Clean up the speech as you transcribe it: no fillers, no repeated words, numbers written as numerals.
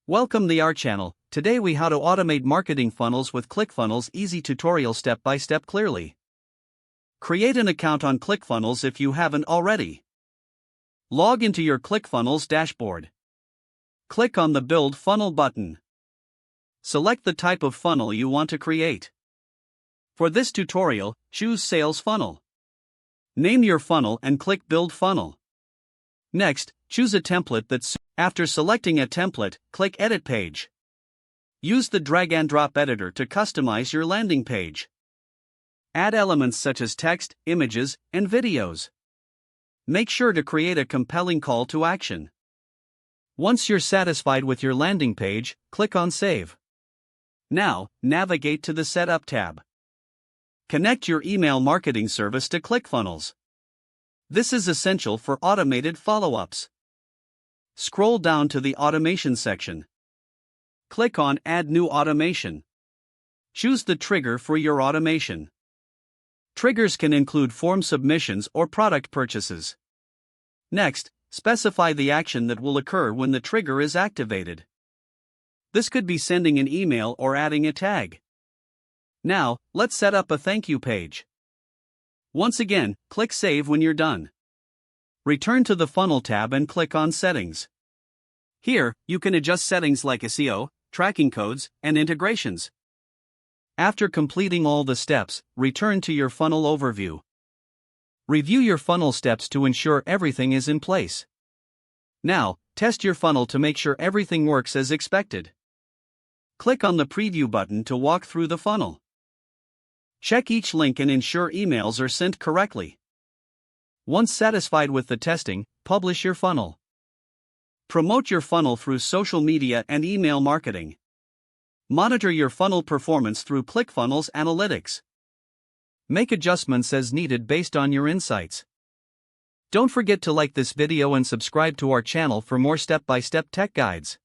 Welcome to our channel. Today we how to automate marketing funnels with ClickFunnels. Easy tutorial step by step clearly. Create an account on ClickFunnels if you haven't already. Log into your ClickFunnels dashboard. Click on the Build Funnel button. Select the type of funnel you want to create. For this tutorial, choose Sales Funnel. Name your funnel and click Build Funnel. Next, choose a template that's. After selecting a template, click Edit Page. Use the drag and drop editor to customize your landing page. Add elements such as text, images, and videos. Make sure to create a compelling call to action. Once you're satisfied with your landing page, click on Save. Now, navigate to the Setup tab. Connect your email marketing service to ClickFunnels. This is essential for automated follow-ups. Scroll down to the Automation section. Click on Add New Automation. Choose the trigger for your automation. Triggers can include form submissions or product purchases. Next, specify the action that will occur when the trigger is activated. This could be sending an email or adding a tag. Now, let's set up a thank you page. Once again, click Save when you're done. Return to the Funnel tab and click on Settings. Here, you can adjust settings like SEO, tracking codes, and integrations. After completing all the steps, return to your funnel overview. Review your funnel steps to ensure everything is in place. Now, test your funnel to make sure everything works as expected. Click on the Preview button to walk through the funnel. Check each link and ensure emails are sent correctly. Once satisfied with the testing, publish your funnel. Promote your funnel through social media and email marketing. Monitor your funnel performance through ClickFunnels Analytics. Make adjustments as needed based on your insights. Don't forget to like this video and subscribe to our channel for more step-by-step tech guides.